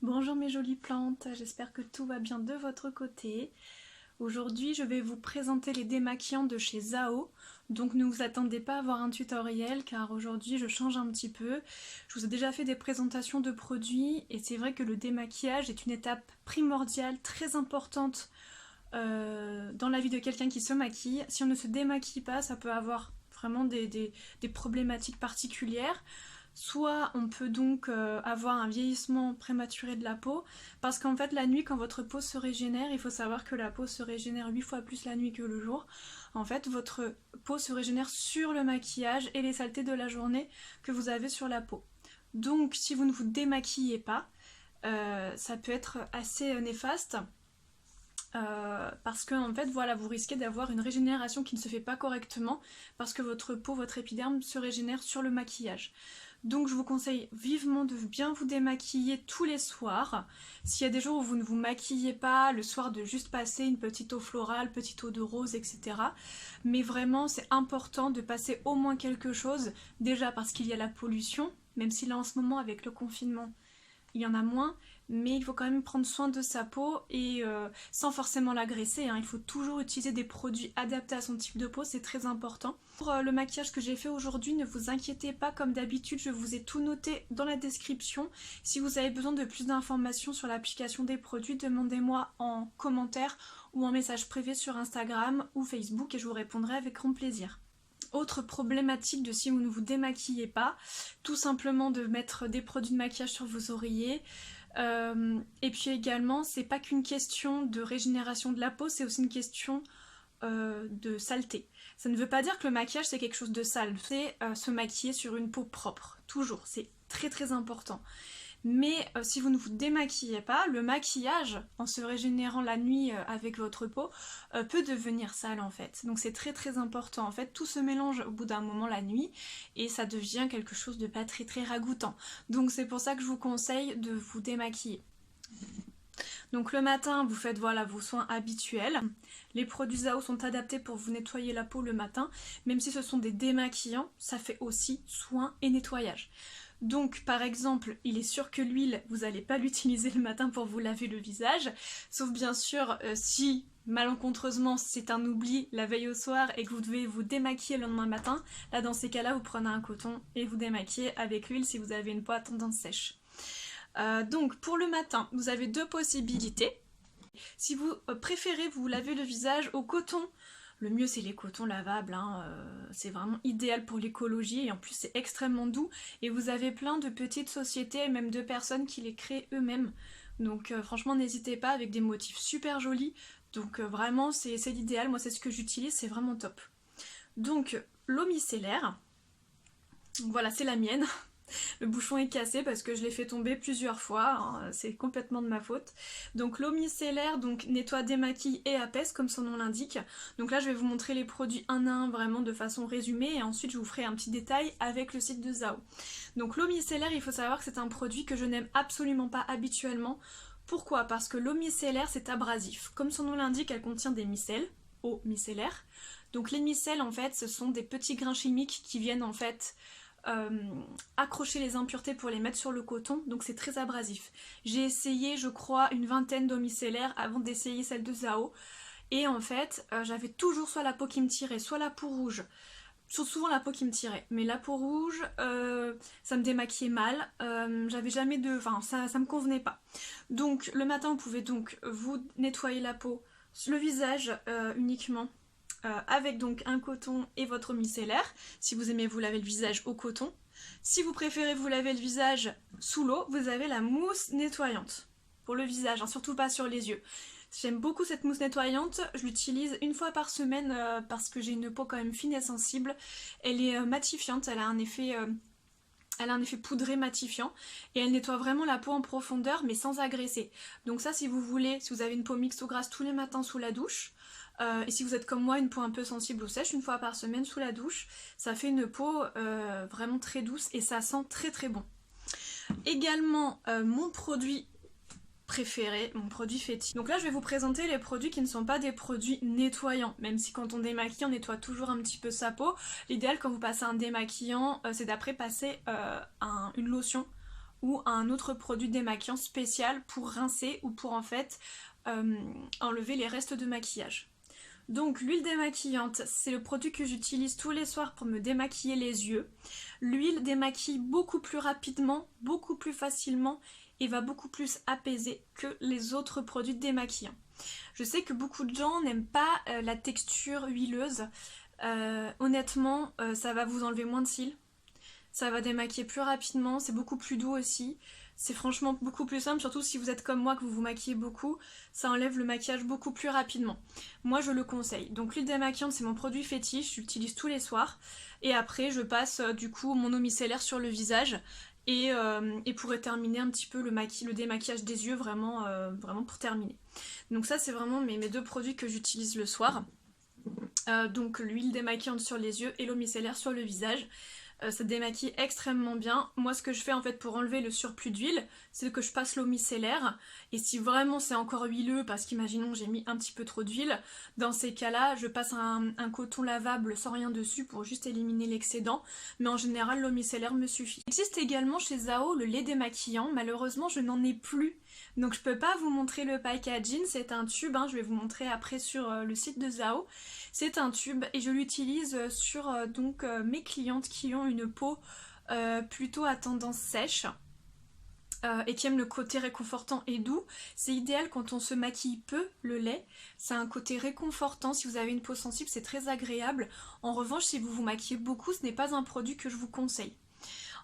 Bonjour mes jolies plantes, j'espère que tout va bien de votre côté. Aujourd'hui je vais vous présenter les démaquillants de chez Zao. Donc ne vous attendez pas à voir un tutoriel car aujourd'hui je change un petit peu. Je vous ai déjà fait des présentations de produits et c'est vrai que le démaquillage est une étape primordiale, très importante dans la vie de quelqu'un qui se maquille. Si on ne se démaquille pas, ça peut avoir vraiment des problématiques particulières. Soit on peut donc avoir un vieillissement prématuré de la peau, parce qu'en fait la nuit quand votre peau se régénère, il faut savoir que la peau se régénère 8 fois plus la nuit que le jour. En fait votre peau se régénère sur le maquillage et les saletés de la journée que vous avez sur la peau. Donc si vous ne vous démaquillez pas, ça peut être assez néfaste. Parce que en fait voilà, vous risquez d'avoir une régénération qui ne se fait pas correctement parce que votre peau, votre épiderme se régénère sur le maquillage. Donc je vous conseille vivement de bien vous démaquiller tous les soirs. S'il y a des jours où vous ne vous maquillez pas, le soir de juste passer une petite eau florale, petite eau de rose, etc. Mais vraiment c'est important de passer au moins quelque chose, déjà parce qu'il y a la pollution, même si là en ce moment avec le confinement il y en a moins, mais il faut quand même prendre soin de sa peau et sans forcément l'agresser, hein. Il faut toujours utiliser des produits adaptés à son type de peau, c'est très important. Pour le maquillage que j'ai fait aujourd'hui, ne vous inquiétez pas, comme d'habitude, je vous ai tout noté dans la description. Si vous avez besoin de plus d'informations sur l'application des produits, demandez-moi en commentaire ou en message privé sur Instagram ou Facebook et je vous répondrai avec grand plaisir. Autre problématique de si vous ne vous démaquillez pas, tout simplement de mettre des produits de maquillage sur vos oreillers. Et puis également, c'est pas qu'une question de régénération de la peau, c'est aussi une question de saleté. Ça ne veut pas dire que le maquillage c'est quelque chose de sale, c'est se maquiller sur une peau propre, toujours, c'est très très important. Mais si vous ne vous démaquillez pas, le maquillage, en se régénérant la nuit avec votre peau, peut devenir sale en fait. Donc c'est très très important. En fait, tout se mélange au bout d'un moment la nuit et ça devient quelque chose de pas très très ragoûtant. Donc c'est pour ça que je vous conseille de vous démaquiller. Donc le matin, vous faites voilà vos soins habituels. Les produits Zao sont adaptés pour vous nettoyer la peau le matin. Même si ce sont des démaquillants, ça fait aussi soin et nettoyage. Donc par exemple, il est sûr que l'huile, vous n'allez pas l'utiliser le matin pour vous laver le visage, sauf bien sûr si malencontreusement c'est un oubli la veille au soir et que vous devez vous démaquiller le lendemain matin. Là dans ces cas-là, vous prenez un coton et vous démaquillez avec l'huile si vous avez une peau à tendance sèche. Donc pour le matin, vous avez deux possibilités. Si vous préférez vous laver le visage au coton, le mieux c'est les cotons lavables, hein. C'est vraiment idéal pour l'écologie et en plus c'est extrêmement doux et vous avez plein de petites sociétés et même de personnes qui les créent eux-mêmes. Donc franchement n'hésitez pas, avec des motifs super jolis, donc vraiment c'est l'idéal, moi c'est ce que j'utilise, c'est vraiment top. Donc l'eau micellaire, voilà c'est la mienne. Le bouchon est cassé parce que je l'ai fait tomber plusieurs fois, hein, c'est complètement de ma faute. Donc l'eau micellaire donc nettoie, démaquille et apaise comme son nom l'indique. Donc là je vais vous montrer les produits un à un vraiment de façon résumée et ensuite je vous ferai un petit détail avec le site de Zao. Donc l'eau micellaire, il faut savoir que c'est un produit que je n'aime absolument pas habituellement. Pourquoi? Parce que l'eau micellaire c'est abrasif. Comme son nom l'indique, elle contient des micelles, eau micellaire. Donc les micelles en fait ce sont des petits grains chimiques qui viennent en fait accrocher les impuretés pour les mettre sur le coton, donc c'est très abrasif. J'ai essayé je crois une vingtaine d'eau micellaires avant d'essayer celle de Zao et en fait j'avais toujours soit la peau qui me tirait, soit la peau rouge. Souvent la peau qui me tirait, mais la peau rouge ça me démaquillait mal, j'avais jamais de... enfin ça me convenait pas. Donc le matin vous pouvez donc vous nettoyer la peau, le visage uniquement avec donc un coton et votre micellaire, si vous aimez vous laver le visage au coton. Si vous préférez vous laver le visage sous l'eau, vous avez la mousse nettoyante pour le visage, hein, surtout pas sur les yeux. J'aime beaucoup cette mousse nettoyante, je l'utilise une fois par semaine parce que j'ai une peau quand même fine et sensible. Elle est matifiante, elle a un effet poudré matifiant et elle nettoie vraiment la peau en profondeur mais sans agresser. Donc ça si vous voulez, si vous avez une peau mixte ou grasse tous les matins sous la douche, et si vous êtes comme moi une peau un peu sensible ou sèche, une fois par semaine sous la douche, ça fait une peau vraiment très douce et ça sent très très bon. Également mon produit préféré, mon produit fétiche. Donc là je vais vous présenter les produits qui ne sont pas des produits nettoyants, même si quand on démaquille on nettoie toujours un petit peu sa peau. L'idéal quand vous passez un démaquillant c'est d'après passer une lotion ou un autre produit démaquillant spécial pour rincer ou pour en fait enlever les restes de maquillage. Donc l'huile démaquillante, c'est le produit que j'utilise tous les soirs pour me démaquiller les yeux. L'huile démaquille beaucoup plus rapidement, beaucoup plus facilement et va beaucoup plus apaiser que les autres produits démaquillants. Je sais que beaucoup de gens n'aiment pas la texture huileuse. Honnêtement, ça va vous enlever moins de cils. Ça va démaquiller plus rapidement, c'est beaucoup plus doux aussi. C'est franchement beaucoup plus simple, surtout si vous êtes comme moi, que vous vous maquillez beaucoup. Ça enlève le maquillage beaucoup plus rapidement. Moi, je le conseille. Donc l'huile démaquillante, c'est mon produit fétiche, j'utilise tous les soirs. Et après, je passe du coup mon eau micellaire sur le visage. Et pour terminer un petit peu le démaquillage des yeux, vraiment pour terminer. Donc ça, c'est vraiment mes deux produits que j'utilise le soir. Donc l'huile démaquillante sur les yeux et l'eau micellaire sur le visage. Ça démaquille extrêmement bien. Moi, ce que je fais en fait pour enlever le surplus d'huile, c'est que je passe l'eau micellaire. Et si vraiment c'est encore huileux, parce qu'imaginons j'ai mis un petit peu trop d'huile, dans ces cas-là, je passe un coton lavable sans rien dessus pour juste éliminer l'excédent. Mais en général, l'eau micellaire me suffit. Il existe également chez Zao le lait démaquillant. Malheureusement, je n'en ai plus. Donc je peux pas vous montrer le packaging, c'est un tube, je vais vous montrer après sur le site de Zao. C'est un tube et je l'utilise sur mes clientes qui ont une peau plutôt à tendance sèche et qui aiment le côté réconfortant et doux. C'est idéal quand on se maquille peu, le lait. C'est un côté réconfortant, si vous avez une peau sensible, c'est très agréable. En revanche, si vous vous maquillez beaucoup, ce n'est pas un produit que je vous conseille.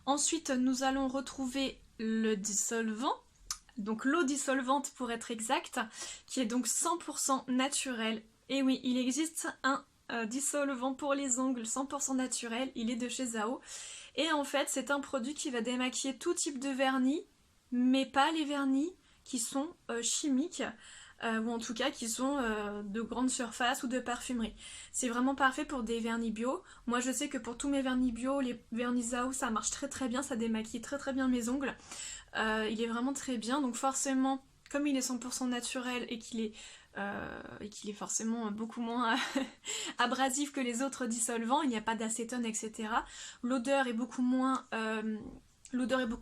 Ensuite, nous allons retrouver le dissolvant. Donc l'eau dissolvante pour être exact, qui est donc 100% naturel. Et oui, il existe un dissolvant pour les ongles 100% naturel, il est de chez Zao. Et en fait, c'est un produit qui va démaquiller tout type de vernis, mais pas les vernis qui sont chimiques, ou en tout cas qui sont de grande surface ou de parfumerie. C'est vraiment parfait pour des vernis bio. Moi je sais que pour tous mes vernis bio, les vernis Zao, ça marche très très bien, ça démaquille très très bien mes ongles. Il est vraiment très bien, donc forcément, comme il est 100% naturel et qu'il est forcément beaucoup moins abrasif que les autres dissolvants, il n'y a pas d'acétone, etc. L'odeur est beaucoup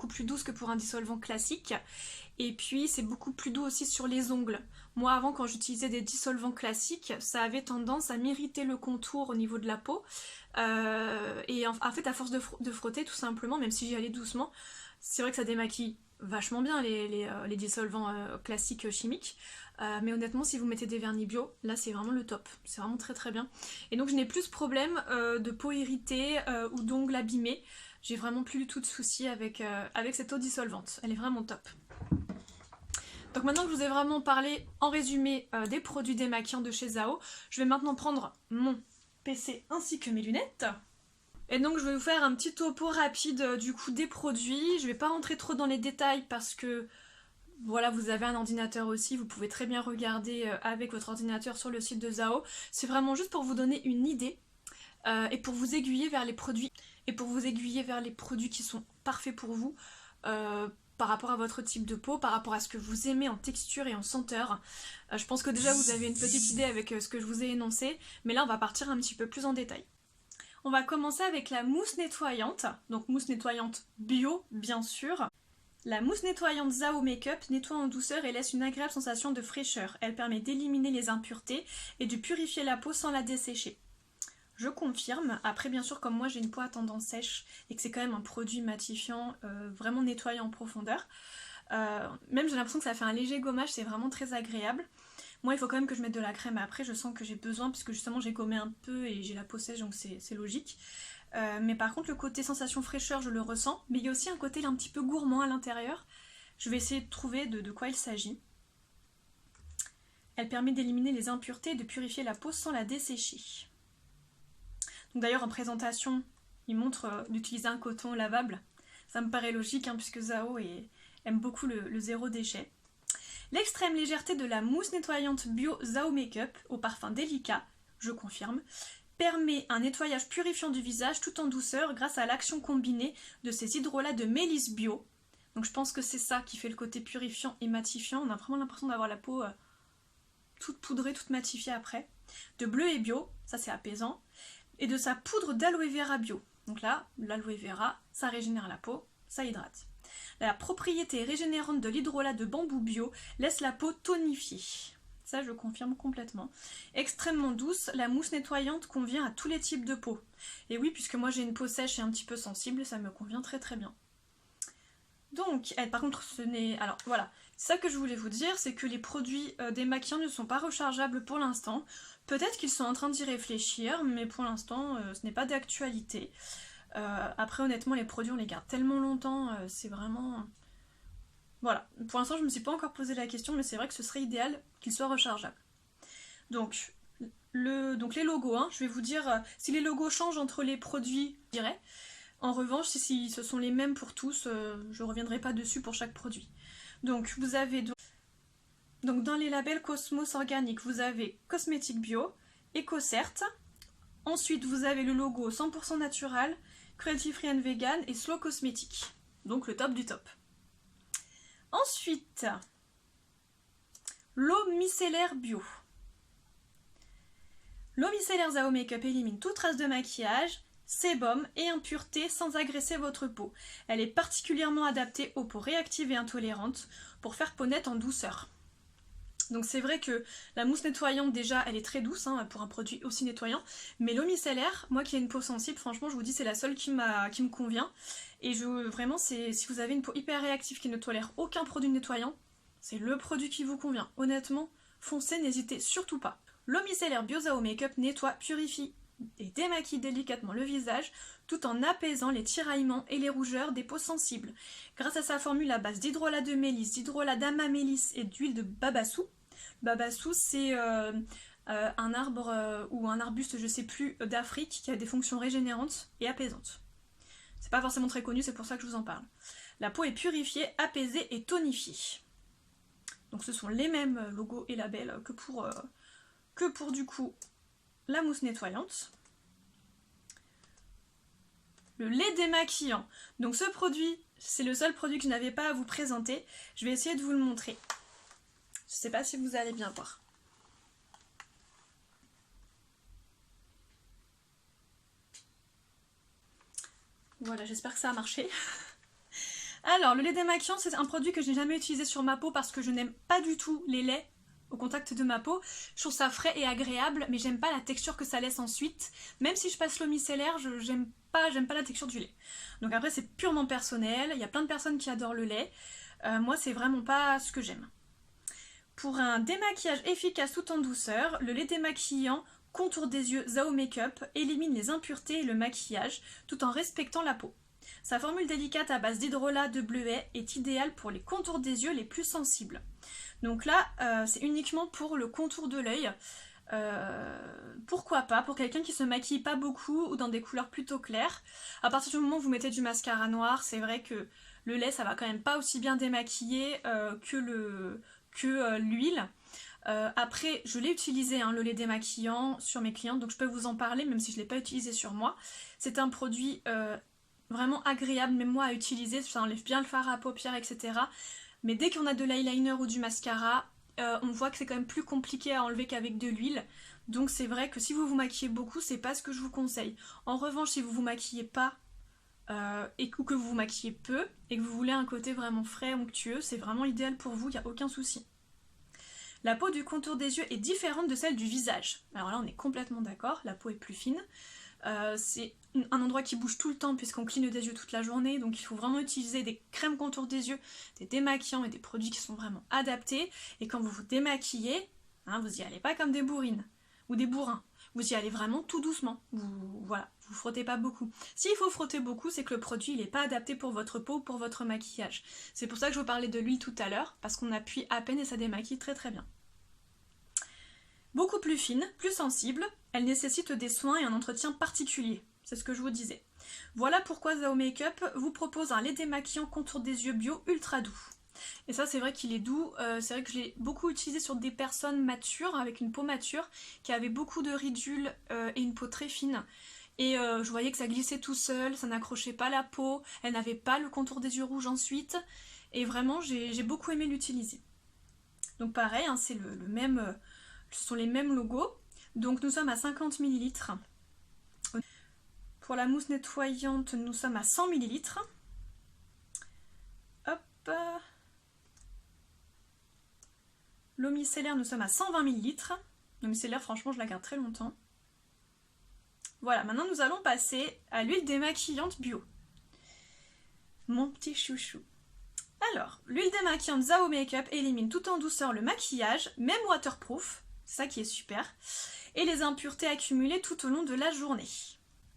plus douce que pour un dissolvant classique. Et puis c'est beaucoup plus doux aussi sur les ongles. Moi avant, quand j'utilisais des dissolvants classiques, ça avait tendance à m'irriter le contour au niveau de la peau. Et en fait, à force de frotter tout simplement, même si j'y allais doucement, c'est vrai que ça démaquille vachement bien les dissolvants classiques chimiques. Mais honnêtement, si vous mettez des vernis bio, là c'est vraiment le top. C'est vraiment très très bien. Et donc je n'ai plus ce problème de peau irritée ou d'ongles abîmés. J'ai vraiment plus du tout de soucis avec cette eau dissolvante. Elle est vraiment top. Donc maintenant que je vous ai vraiment parlé en résumé des produits démaquillants de chez Zao, je vais maintenant prendre mon PC ainsi que mes lunettes. Et donc je vais vous faire un petit topo rapide du coup des produits. Je vais pas rentrer trop dans les détails parce que voilà, vous avez un ordinateur aussi, vous pouvez très bien regarder avec votre ordinateur sur le site de Zao. C'est vraiment juste pour vous donner une idée et pour vous aiguiller vers les produits qui sont parfaits pour vous par rapport à votre type de peau, par rapport à ce que vous aimez en texture et en senteur. Je pense que déjà vous avez une petite idée avec ce que je vous ai énoncé, mais là on va partir un petit peu plus en détail. On va commencer avec la mousse nettoyante, donc mousse nettoyante bio bien sûr. La mousse nettoyante Zao Makeup nettoie en douceur et laisse une agréable sensation de fraîcheur. Elle permet d'éliminer les impuretés et de purifier la peau sans la dessécher. Je confirme. Après bien sûr, comme moi j'ai une peau à tendance sèche et que c'est quand même un produit matifiant vraiment nettoyant en profondeur, même j'ai l'impression que ça fait un léger gommage, c'est vraiment très agréable. Moi il faut quand même que je mette de la crème après, je sens que j'ai besoin puisque justement j'ai gommé un peu et j'ai la peau sèche donc c'est logique. Mais par contre le côté sensation fraîcheur je le ressens, mais il y a aussi un côté un petit peu gourmand à l'intérieur. Je vais essayer de trouver de quoi il s'agit. Elle permet d'éliminer les impuretés et de purifier la peau sans la dessécher. D'ailleurs en présentation il montre d'utiliser un coton lavable. Ça me paraît logique puisque Zao aime beaucoup le zéro déchet. L'extrême légèreté de la mousse nettoyante bio Zao Makeup au parfum délicat, je confirme, permet un nettoyage purifiant du visage tout en douceur grâce à l'action combinée de ces hydrolats de mélisse bio. Donc je pense que c'est ça qui fait le côté purifiant et matifiant. On a vraiment l'impression d'avoir la peau toute poudrée, toute matifiée après. De bleuet bio, ça c'est apaisant. Et de sa poudre d'aloe vera bio. Donc là, l'aloe vera, ça régénère la peau, ça hydrate. La propriété régénérante de l'hydrolat de bambou bio laisse la peau tonifiée. Ça, je confirme complètement. Extrêmement douce, la mousse nettoyante convient à tous les types de peau. Et oui, puisque moi j'ai une peau sèche et un petit peu sensible, ça me convient très très bien. Donc, par contre, ce n'est... Alors, voilà. Ça que je voulais vous dire, c'est que les produits démaquillants ne sont pas rechargeables pour l'instant. Peut-être qu'ils sont en train d'y réfléchir, mais pour l'instant, ce n'est pas d'actualité. Après, honnêtement, les produits, on les garde tellement longtemps, c'est vraiment... Voilà. Pour l'instant, je ne me suis pas encore posé la question, mais c'est vrai que ce serait idéal qu'ils soient rechargeables. Donc les logos, hein, je vais vous dire, si les logos changent entre les produits, je dirais. En revanche, si ce sont les mêmes pour tous, je ne reviendrai pas dessus pour chaque produit. Donc vous avez donc dans les labels Cosmos Organique, vous avez Cosmétique Bio, EcoCert. Ensuite, vous avez le logo 100% naturel, Cruelty Free and Vegan et Slow Cosmétique. Donc le top du top. Ensuite, l'eau micellaire bio. L'eau micellaire Zao Makeup élimine toute trace de maquillage, sébum et impuretés sans agresser votre peau. Elle est particulièrement adaptée aux peaux réactives et intolérantes pour faire peau nette en douceur. Donc c'est vrai que la mousse nettoyante déjà elle est très douce hein, pour un produit aussi nettoyant, mais l'eau micellaire, moi qui ai une peau sensible, franchement je vous dis c'est la seule qui me convient. Et vraiment si vous avez une peau hyper réactive qui ne tolère aucun produit nettoyant, c'est le produit qui vous convient. Honnêtement, foncez, n'hésitez surtout pas. L'eau micellaire Bio Zao Makeup nettoie, purifie et démaquille délicatement le visage tout en apaisant les tiraillements et les rougeurs des peaux sensibles. Grâce à sa formule à base d'hydrolat de mélisse, d'hydrolat d'amamélis et d'huile de babassou. Babassou c'est un arbre ou un arbuste, je sais plus, d'Afrique qui a des fonctions régénérantes et apaisantes. C'est pas forcément très connu, c'est pour ça que je vous en parle. La peau est purifiée, apaisée et tonifiée. Donc ce sont les mêmes logos et labels que pour du coup la mousse nettoyante. Le lait démaquillant. Donc ce produit, c'est le seul produit que je n'avais pas à vous présenter. Je vais essayer de vous le montrer. Je ne sais pas si vous allez bien voir. Voilà, j'espère que ça a marché. Alors, le lait démaquillant, c'est un produit que je n'ai jamais utilisé sur ma peau parce que je n'aime pas du tout les laits au contact de ma peau. Je trouve ça frais et agréable, mais j'aime pas la texture que ça laisse ensuite. Même si je passe l'eau micellaire, j'aime pas la texture du lait. Donc après, c'est purement personnel. Il y a plein de personnes qui adorent le lait. Moi, c'est vraiment pas ce que j'aime. Pour un démaquillage efficace tout en douceur, le lait démaquillant contour des yeux Zao Makeup élimine les impuretés et le maquillage tout en respectant la peau. Sa formule délicate à base d'hydrolat de bleuet est idéale pour les contours des yeux les plus sensibles. Donc là, c'est uniquement pour le contour de l'œil. Pourquoi pas, pour quelqu'un qui se maquille pas beaucoup ou dans des couleurs plutôt claires. À partir du moment où vous mettez du mascara noir, c'est vrai que le lait, ça va quand même pas aussi bien démaquiller que l'huile. Après, je l'ai utilisé, hein, le lait démaquillant sur mes clientes, donc je peux vous en parler, même si je ne l'ai pas utilisé sur moi. C'est un produit vraiment agréable, même moi, à utiliser. Ça enlève bien le fard à paupières, etc. Mais dès qu'on a de l'eyeliner ou du mascara, on voit que c'est quand même plus compliqué à enlever qu'avec de l'huile. Donc c'est vrai que si vous vous maquillez beaucoup, c'est pas ce que je vous conseille. En revanche, si vous vous maquillez pas, ou que vous vous maquillez peu, et que vous voulez un côté vraiment frais, onctueux, c'est vraiment idéal pour vous, il n'y a aucun souci. La peau du contour des yeux est différente de celle du visage. Alors là, on est complètement d'accord, la peau est plus fine. C'est un endroit qui bouge tout le temps puisqu'on cligne des yeux toute la journée, donc il faut vraiment utiliser des crèmes contour des yeux, des démaquillants et des produits qui sont vraiment adaptés. Et quand vous vous démaquillez, hein, vous y allez pas comme des bourrines ou des bourrins. Vous y allez vraiment tout doucement. Voilà, vous frottez pas beaucoup. S'il faut frotter beaucoup, c'est que le produit il n'est pas adapté pour votre peau ou pour votre maquillage. C'est pour ça que je vous parlais de l'huile tout à l'heure, parce qu'on appuie à peine et ça démaquille très très bien. Beaucoup plus fine, plus sensible, elle nécessite des soins et un entretien particulier. C'est ce que je vous disais. Voilà pourquoi Zao Makeup vous propose un lait démaquillant contour des yeux bio ultra doux. Et ça c'est vrai qu'il est doux, c'est vrai que je l'ai beaucoup utilisé sur des personnes matures, avec une peau mature, qui avaient beaucoup de ridules et une peau très fine. Et je voyais que ça glissait tout seul, ça n'accrochait pas la peau, elle n'avait pas le contour des yeux rouges ensuite. Et vraiment j'ai beaucoup aimé l'utiliser. Donc pareil, hein, c'est le même, ce sont les mêmes logos. Donc nous sommes à 50 ml. Pour la mousse nettoyante, nous sommes à 100 ml. L'eau micellaire, nous sommes à 120 ml. L'eau micellaire, franchement, je la garde très longtemps. Voilà, maintenant nous allons passer à l'huile démaquillante bio. Mon petit chouchou. Alors, l'huile démaquillante Zao Makeup élimine tout en douceur le maquillage, même waterproof, c'est ça qui est super, et les impuretés accumulées tout au long de la journée.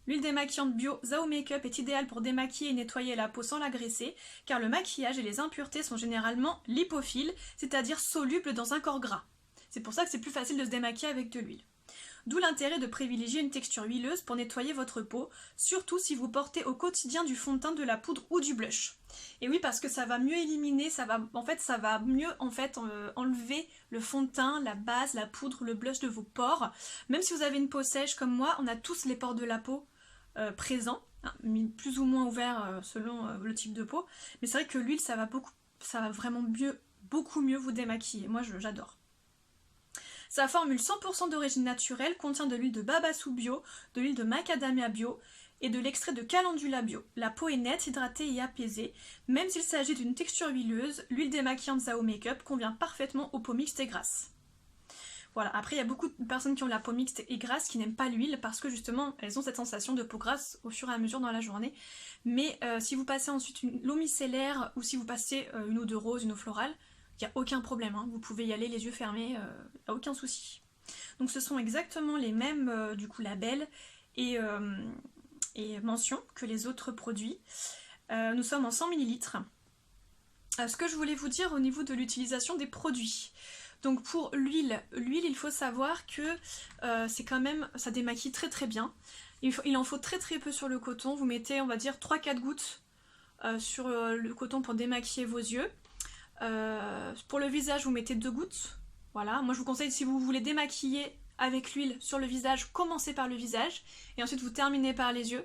L'huile démaquillante bio Zao Makeup est idéale pour démaquiller et nettoyer la peau sans l'agresser, car le maquillage et les impuretés sont généralement lipophiles, c'est-à-dire solubles dans un corps gras. C'est pour ça que c'est plus facile de se démaquiller avec de l'huile. D'où l'intérêt de privilégier une texture huileuse pour nettoyer votre peau, surtout si vous portez au quotidien du fond de teint, de la poudre ou du blush. Et oui, parce que ça va mieux éliminer, ça va mieux enlever le fond de teint, la base, la poudre, le blush de vos pores. Même si vous avez une peau sèche comme moi, on a tous les pores de la peau présents, hein, plus ou moins ouverts selon le type de peau. Mais c'est vrai que l'huile, ça va vraiment beaucoup mieux vous démaquiller. Moi, j'adore. Sa formule 100% d'origine naturelle contient de l'huile de babassu bio, de l'huile de macadamia bio et de l'extrait de calendula bio. La peau est nette, hydratée et apaisée. Même s'il s'agit d'une texture huileuse, l'huile démaquillante Zao Makeup convient parfaitement aux peaux mixtes et grasses. Voilà, après il y a beaucoup de personnes qui ont la peau mixte et grasse qui n'aiment pas l'huile parce que justement elles ont cette sensation de peau grasse au fur et à mesure dans la journée. Mais si vous passez ensuite l'eau micellaire ou si vous passez une eau de rose, une eau florale, il n'y a aucun problème, hein. Vous pouvez y aller les yeux fermés, aucun souci. Donc ce sont exactement les mêmes du coup labels et mentions que les autres produits. Nous sommes en 100 ml. Ce que je voulais vous dire au niveau de l'utilisation des produits. Donc pour l'huile, il faut savoir que c'est quand même, ça démaquille très très bien. Il en faut très très peu sur le coton. Vous mettez on va dire 3-4 gouttes sur le coton pour démaquiller vos yeux. Pour le visage vous mettez 2 gouttes, voilà, moi je vous conseille si vous voulez démaquiller avec l'huile sur le visage, commencez par le visage et ensuite vous terminez par les yeux,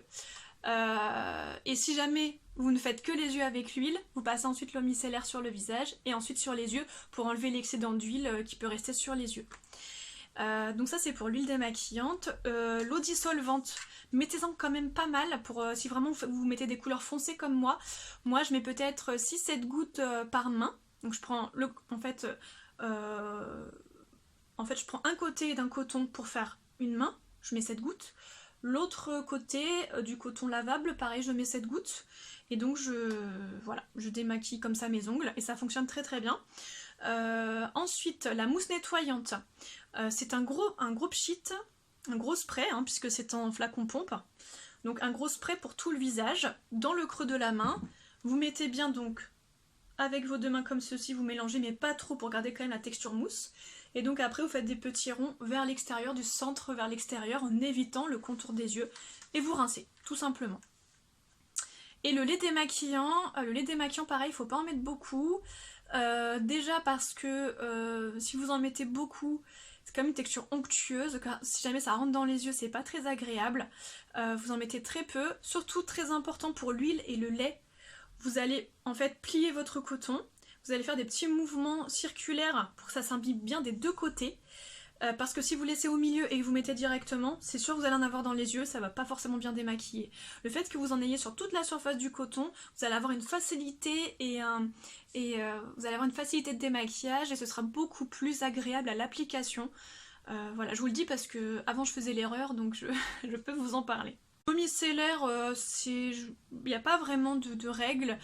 et si jamais vous ne faites que les yeux avec l'huile, vous passez ensuite l'eau micellaire sur le visage et ensuite sur les yeux pour enlever l'excédent d'huile qui peut rester sur les yeux. Donc ça c'est pour l'huile démaquillante. L'eau dissolvante, mettez-en quand même pas mal pour si vraiment vous mettez des couleurs foncées comme moi. Moi je mets peut-être 6-7 gouttes par main. Donc je prends en fait je prends un côté d'un coton pour faire une main, je mets 7 gouttes. L'autre côté du coton lavable, pareil, je mets 7 gouttes. Et donc je démaquille comme ça mes ongles et ça fonctionne très très bien. Ensuite, la mousse nettoyante. C'est un gros pchit, un gros spray, hein, puisque c'est en flacon pompe. Donc un gros spray pour tout le visage, dans le creux de la main. Vous mettez bien donc avec vos deux mains comme ceci, vous mélangez mais pas trop pour garder quand même la texture mousse. Et donc après vous faites des petits ronds vers l'extérieur, du centre vers l'extérieur en évitant le contour des yeux. Et vous rincez, tout simplement. Et le lait démaquillant pareil, il faut pas en mettre beaucoup. Déjà parce que si vous en mettez beaucoup, c'est quand même une texture onctueuse, car si jamais ça rentre dans les yeux, c'est pas très agréable. Vous en mettez très peu, surtout très important pour l'huile et le lait. Vous allez en fait plier votre coton, vous allez faire des petits mouvements circulaires pour que ça s'imbibe bien des deux côtés. Parce que si vous laissez au milieu et que vous mettez directement, c'est sûr que vous allez en avoir dans les yeux, ça va pas forcément bien démaquiller. Le fait que vous en ayez sur toute la surface du coton, vous allez avoir une facilité vous allez avoir une facilité de démaquillage et ce sera beaucoup plus agréable à l'application. Voilà, je vous le dis parce que avant je faisais l'erreur, donc je peux vous en parler. L'eau micellaire, il n'y a pas vraiment de règles.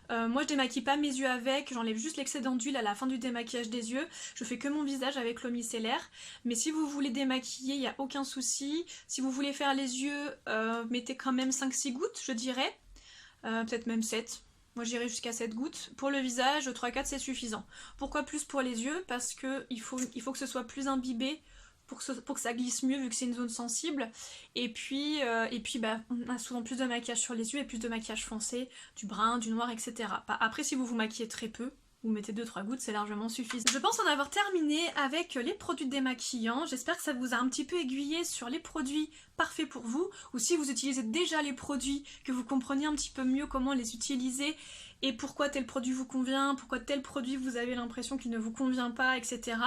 Moi je démaquille pas mes yeux avec, j'enlève juste l'excédent d'huile à la fin du démaquillage des yeux. Je fais que mon visage avec l'eau micellaire. Mais si vous voulez démaquiller, il n'y a aucun souci. Si vous voulez faire les yeux, mettez quand même 5-6 gouttes, je dirais. Peut-être même 7. Moi j'irai jusqu'à 7 gouttes. Pour le visage, 3-4 c'est suffisant. Pourquoi plus pour les yeux? Parce qu'il faut que ce soit plus imbibé. Pour que ça glisse mieux vu que c'est une zone sensible. Et puis on a souvent plus de maquillage sur les yeux et plus de maquillage foncé, du brun, du noir, etc. Après si vous vous maquillez très peu, vous mettez 2-3 gouttes, c'est largement suffisant. Je pense en avoir terminé avec les produits démaquillants. J'espère que ça vous a un petit peu aiguillé sur les produits parfaits pour vous. Ou si vous utilisez déjà les produits, que vous compreniez un petit peu mieux comment les utiliser et pourquoi tel produit vous convient, pourquoi tel produit vous avez l'impression qu'il ne vous convient pas, etc.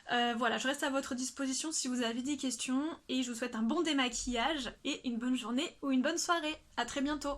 Voilà, je reste à votre disposition si vous avez des questions et je vous souhaite un bon démaquillage et une bonne journée ou une bonne soirée. À très bientôt.